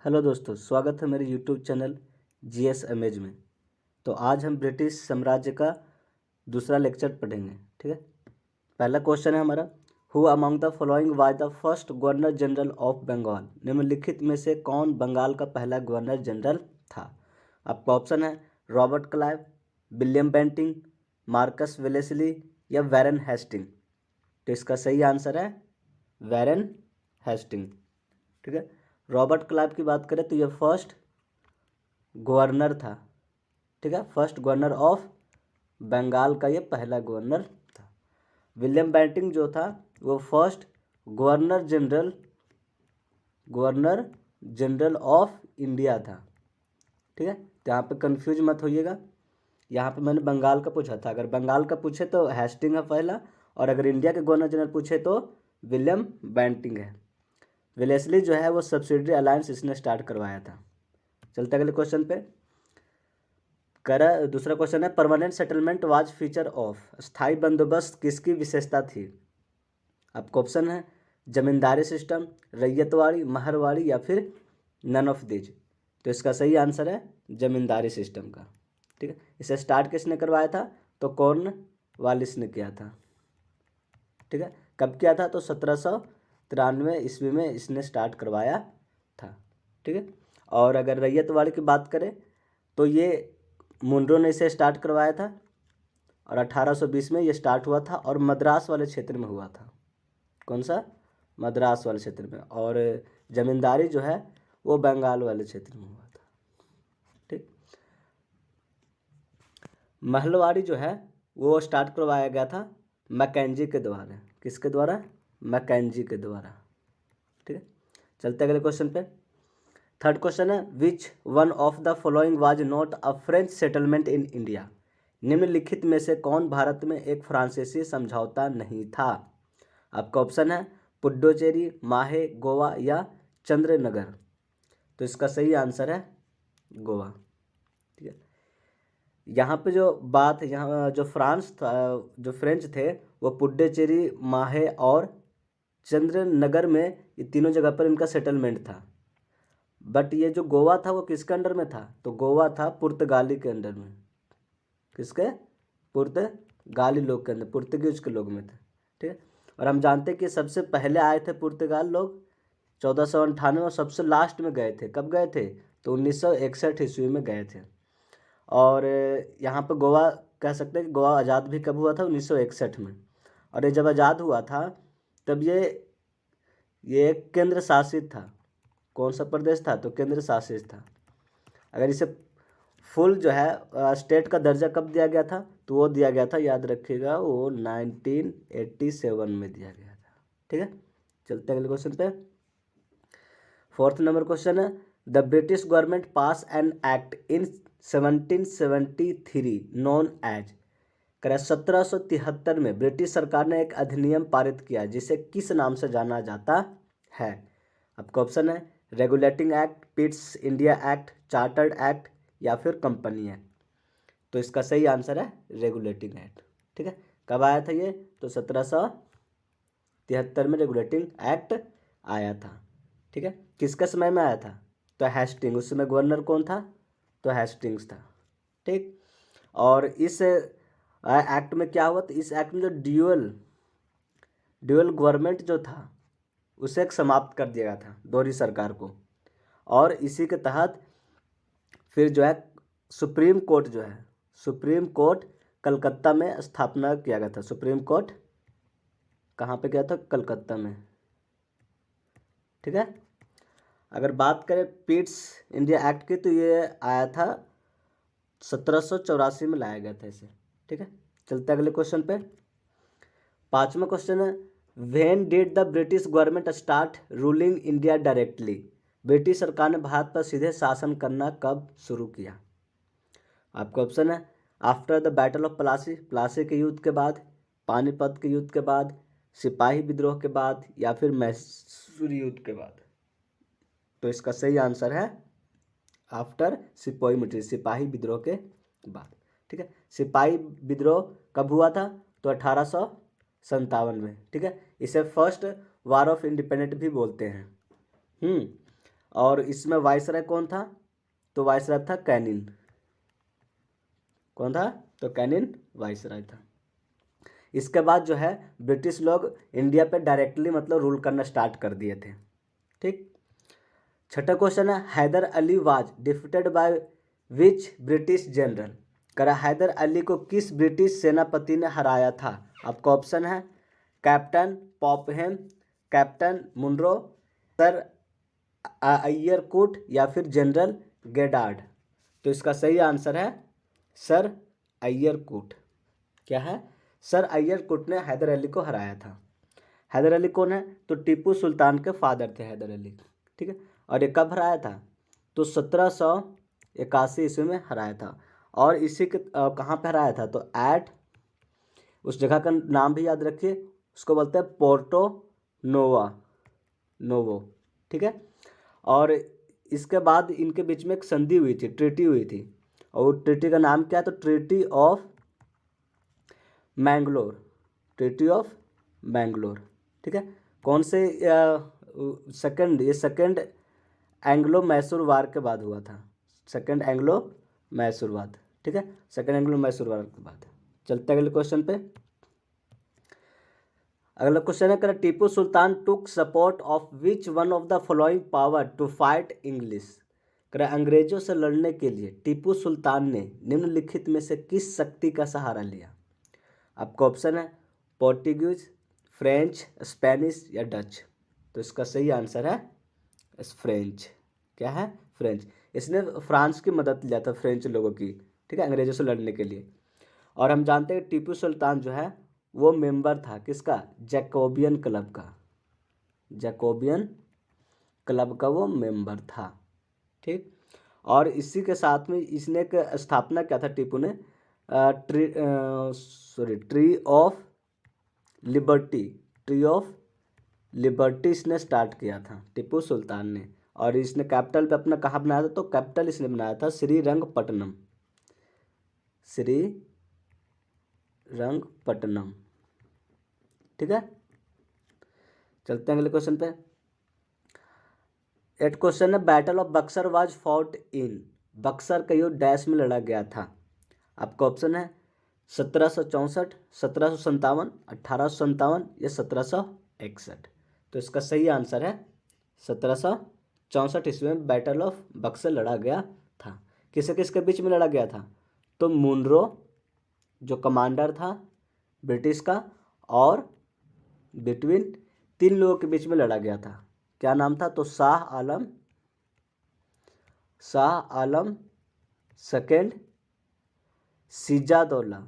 Hello दोस्तों, स्वागत है मेरे यूट्यूब चैनल जीएस अमेज में। तो आज हम ब्रिटिश साम्राज्य का दूसरा लेक्चर पढ़ेंगे। ठीक है। पहला क्वेश्चन है हमारा, who among the following was the first governor general of Bengal. निम्नलिखित में से कौन बंगाल का पहला गवर्नर जनरल था। आपका ऑप्शन है Robert Clive, William Bentinck, Marquess Wellesley या वैरन हेस्टिंग। तो इसका सही आंसर है वैरन हेस्टिंग। ठीक है। रॉबर्ट क्लाइव की बात करें तो ये फर्स्ट गवर्नर था। ठीक है, फर्स्ट गवर्नर ऑफ बंगाल का ये पहला गवर्नर था। विलियम बेंटिंग जो था वो first governor general of India था। ठीक है, तो यहाँ पे कंफ्यूज मत होइएगा। यहाँ पे मैंने बंगाल का पूछा था, अगर बंगाल का पूछे तो हेस्टिंग है पहला, और अगर इंडिया के गवर्नर जनरल पूछे तो विलियम बेंटिंग है। वेलेस्ली जो है वो सब्सिडरी अलायंस इसने स्टार्ट करवाया था। चलते अगले क्वेश्चन पे। दूसरा क्वेश्चन है, permanent settlement was feature of. स्थायी बंदोबस्त किसकी विशेषता थी। आपका ऑप्शन है जमींदारी सिस्टम, रैयतवाड़ी, महरवाड़ी या फिर नन ऑफ दिज। तो इसका सही आंसर है जमींदारी सिस्टम का। ठीक है, इसे स्टार्ट किसने करवाया था तो कॉर्नवालिस ने किया था। ठीक है, कब किया था तो 1793 ईस्वी में इसने स्टार्ट करवाया था। ठीक है, और अगर रैयतवाड़ी की बात करें तो ये मुनरो ने इसे स्टार्ट करवाया था और 1820 में ये स्टार्ट हुआ था और मद्रास वाले क्षेत्र में हुआ था। कौन सा, मद्रास वाले क्षेत्र में। और जमींदारी जो है वो बंगाल वाले क्षेत्र में हुआ था। ठीक, महलवाड़ी जो है वो स्टार्ट करवाया गया था मैकेंजी के द्वारा। किसके द्वारा, मैकेंजी के द्वारा। ठीक है, चलते अगले क्वेश्चन पे। थर्ड क्वेश्चन है, विच one of the following was not a French settlement in India. निम्नलिखित में से कौन भारत में एक फ्रांसीसी समझौता नहीं था। आपका ऑप्शन है पुडुचेरी, माहे, गोवा या चंद्रनगर। तो इसका सही आंसर है गोवा। ठीक है, यहाँ पे जो बात है, यहाँ जो फ्रांस था, जो फ्रेंच थे वो पुडुचेरी, माहे और चंद्रनगर में, ये तीनों जगह पर इनका सेटलमेंट था। बट ये जो गोवा था वो किसके अंडर में था तो गोवा था पुर्तगाली के अंडर में। किसके, पुर्तगाली लोग के अंदर, पुर्तगीज के लोग में थे। ठीक है, और हम जानते हैं कि सबसे पहले आए थे पुर्तगाल लोग 1498 और सबसे लास्ट में गए थे। कब गए थे तो 1961 ईस्वी में गए थे। और यहाँ पे गोवा कह सकते हैं कि गोवा आज़ाद भी कब हुआ था 1961 में। और ये जब आज़ाद हुआ था तब ये केंद्र शासित था। कौन सा प्रदेश था तो केंद्र शासित था। अगर इसे फुल जो है स्टेट का दर्जा कब दिया गया था तो वो दिया गया था, याद रखिएगा, वो 1987 में दिया गया था। ठीक है, चलते हैं अगले क्वेश्चन पे। फोर्थ नंबर क्वेश्चन है, the British government pass an act in 1773 known as. 1773 में ब्रिटिश सरकार ने एक अधिनियम पारित किया जिसे किस नाम से जाना जाता है। आपका ऑप्शन है regulating act, Pitt's India act, chartered act या फिर कंपनी एक्ट। तो इसका सही आंसर है रेगुलेटिंग एक्ट। ठीक है, कब आया था ये तो 1773 में रेगुलेटिंग एक्ट आया था। ठीक है, किसके समय में आया था तो हेस्टिंग। उस समय गवर्नर कौन था तो हेस्टिंग्स था। ठीक, और इस एक्ट में क्या हुआ तो इस एक्ट में जो ड्यूअल गवर्नमेंट जो था उसे एक समाप्त कर दिया गया था दोहरी सरकार को। और इसी के तहत फिर जो है सुप्रीम कोर्ट कलकत्ता में स्थापना किया गया था। सुप्रीम कोर्ट कहाँ पे गया था, कलकत्ता में। ठीक है, अगर बात करें पिट्स इंडिया एक्ट की तो ये आया था 1784 में लाया गया था इसे। ठीक है, चलते अगले क्वेश्चन पे। पांचवा क्वेश्चन है, when did the British government start ruling India directly. British सरकार ने भारत पर सीधे शासन करना कब शुरू किया। आपका ऑप्शन है after the battle of Plassey के युद्ध के बाद, पानीपत के युद्ध के बाद, सिपाही विद्रोह के बाद या फिर मैसूर युद्ध के बाद। तो इसका सही आंसर है आफ्टर सिपाही विद्रोह के बाद। ठीक है, सिपाही विद्रोह कब हुआ था तो 1857 में। ठीक है, इसे फर्स्ट वार ऑफ इंडिपेंडेंस भी बोलते हैं। और इसमें वाइसराय कौन था? तो वाइसराय था कैनिन। कौन था? तो कैनिन वाइसराय था। इसके बाद जो है ब्रिटिश लोग इंडिया पे डायरेक्टली मतलब रूल करना स्टार्ट कर दिए थे। ठीक। छठा क्वेश्चन है Hyder Ali was defeated by which British general. करा हैदर अली को किस ब्रिटिश सेनापति ने हराया था? आपका ऑप्शन है कैप्टन पॉपहेम, कैप्टन मुनरो, सर अय्यरकुट या फिर जनरल गेडार्ड। तो इसका सही आंसर है सर अय्यरकुट। क्या है? सर अय्यरकुट ने हैदर अली को हराया था। हैदर अली कौन है? तो टीपू सुल्तान के फादर थे हैदर अली। ठीक है। और ये कब हराया था? तो 1781 ईस्वी में हराया था। और इसी के कहाँ पे हराया था? तो एट, उस जगह का नाम भी याद रखिए, उसको बोलते हैं पोर्टो नोवो। ठीक है। और इसके बाद इनके बीच में एक संधि हुई थी, ट्रीटी हुई थी, और वो ट्रीटी का नाम क्या है? तो treaty of Mangalore. Treaty of Mangalore. ठीक है। कौन से सेकंड, ये सेकंड एंग्लो मैसूर वार के बाद हुआ था। सेकंड एंग्लो मैसूर वार। ठीक है। सेकंड एंग्लो मैसूर वार के बाद। चलते अगले क्वेश्चन पे। अगला क्वेश्चन है कर Tipu Sultan took support of which one of the following power to fight English. कर अंग्रेजों से लड़ने के लिए टीपू सुल्तान ने निम्नलिखित में से किस शक्ति का सहारा लिया? आपका ऑप्शन है पोर्टुगीज, फ्रेंच, स्पेनिश या डच। तो इसका सही आंसर है फ्रेंच। क्या है? फ्रेंच। इसने फ्रांस की मदद लिया था, फ्रेंच लोगों की। ठीक है, अंग्रेजों से लड़ने के लिए। और हम जानते हैं टीपू सुल्तान जो है वो मेंबर था किसका? जैकोबियन क्लब का। जैकोबियन क्लब का वो मेंबर था। ठीक। और इसी के साथ में इसने एक स्थापना क्या था टीपू ने? Tree of liberty. Tree of liberty इसने स्टार्ट किया था टीपू सुल्तान ने। और इसने कैपिटल पे अपना कहाँ बनाया था? तो कैपिटल इसने बनाया था श्रीरंगपट्टनम। श्रीरंगपट्टनम। ठीक है। चलते हैं अगले क्वेश्चन पे। 8 क्वेश्चन है battle of Buxar was fought in. Buxar का युद्ध डैश में लड़ा गया था। आपका ऑप्शन है 1764, 1757, 1857 या 1761। तो इसका सही आंसर है 1764 ईस्वी में बैटल ऑफ बक्सर लड़ा गया था। किसके किसके बीच में लड़ा गया था? तो मुनरो जो कमांडर था ब्रिटिश का, और बिटवीन 3 लोगों के बीच में लड़ा गया था। क्या नाम था? तो शाह आलम सेकेंड, शुजा दौला,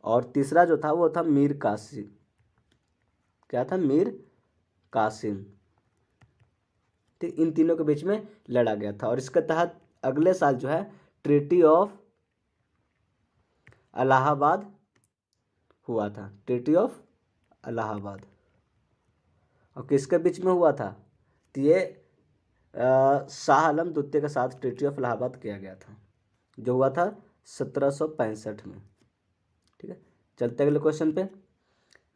और तीसरा जो था वो था मीर कासिम। क्या था? मीर कासिम। ठीक, इन तीनों के बीच में लड़ा गया था। और इसके तहत अगले साल जो है ट्रीटी ऑफ इलाहाबाद हुआ था। Treaty of Allahabad. और किसके बीच में हुआ था? तो ये शाह आलम द्वितीय के साथ ट्रीटी ऑफ इलाहाबाद किया गया था, जो हुआ था 1765 में। ठीक है। चलते अगले क्वेश्चन पे।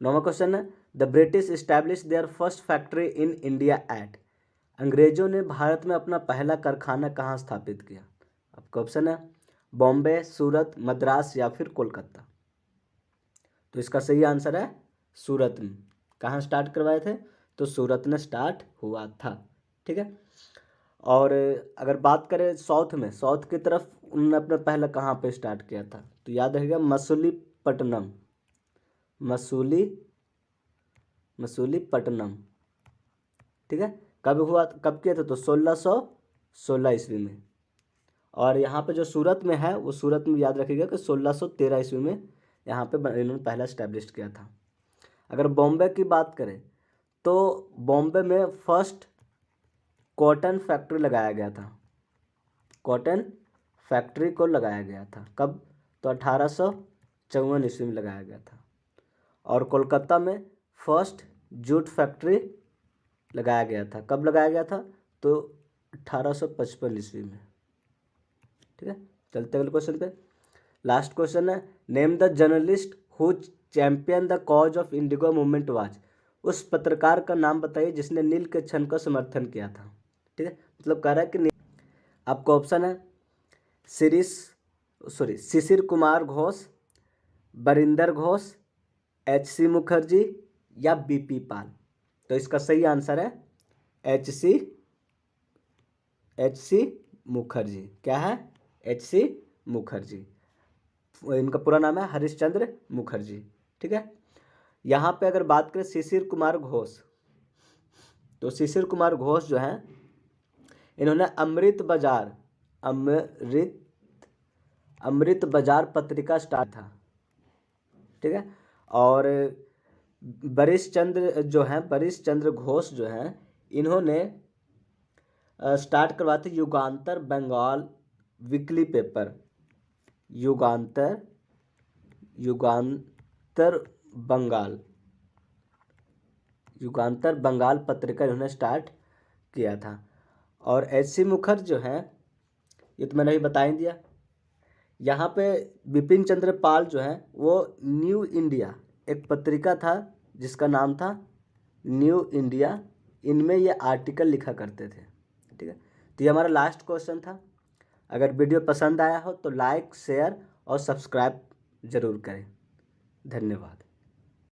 9वां क्वेश्चन है the British establish there first factory in India at. अंग्रेजों ने भारत में अपना पहला कारखाना कहाँ स्थापित किया? आपका ऑप्शन है बॉम्बे, सूरत, मद्रास या फिर कोलकाता। तो इसका सही आंसर है सूरत में। कहाँ स्टार्ट करवाए थे? तो सूरत में स्टार्ट हुआ था। ठीक है। और अगर बात करें साउथ में, साउथ की तरफ उन्होंने अपना पहला कहाँ पे स्टार्ट किया था? तो याद रखिएगा मसूलीपट्टनम। ठीक है। कब हुआ, कब किया था? तो 1616 ईस्वी में। और यहाँ पे जो सूरत में है वो सूरत में याद रखिएगा कि 1613 ईस्वी में यहाँ पे इन्होंने पहला इस्टेब्लिश किया था। अगर बॉम्बे की बात करें तो बॉम्बे में फर्स्ट कॉटन फैक्ट्री लगाया गया था। कॉटन फैक्ट्री को लगाया गया था कब? तो 1854 ईस्वी में लगाया गया था। और कोलकाता में फर्स्ट जूट फैक्ट्री लगाया गया था। कब लगाया गया था? तो 1855 ईस्वी में। ठीक है। चलते अगले क्वेश्चन पे। लास्ट क्वेश्चन है name the journalist who champion the cause of Indigo movement was, उस पत्रकार का नाम बताइए जिसने नील के क्षण का समर्थन किया था। ठीक है, मतलब कह रहा है कि आपका ऑप्शन है शिशिर कुमार घोष, बरिंदर घोष, एच.सी. मुखर्जी या बी.पी. पाल। तो इसका सही आंसर है एच.सी. मुखर्जी। क्या है? एच.सी. मुखर्जी। इनका पूरा नाम है हरिश्चंद्र मुखर्जी। ठीक है, यहाँ पे अगर बात करें शिशिर कुमार घोष, तो शिशिर कुमार घोष जो हैं इन्होंने अमृत बाजार पत्रिका स्टार्ट था। ठीक है, और बरिश चंद्र घोष जो हैं इन्होंने स्टार्ट करवाए थे युगांतर बंगाल वीकली पेपर, युगांतर बंगाल पत्रिका इन्होंने स्टार्ट किया था। और एच.सी. मुखर्जी जो हैं ये तो मैंने अभी बता ही दिया। यहाँ पे बिपिन चंद्र पाल जो हैं वो न्यू इंडिया एक पत्रिका था जिसका नाम था न्यू इंडिया, इनमें ये आर्टिकल लिखा करते थे। ठीक है, तो ये हमारा लास्ट क्वेश्चन था। अगर वीडियो पसंद आया हो तो लाइक, शेयर और सब्सक्राइब ज़रूर करें। धन्यवाद।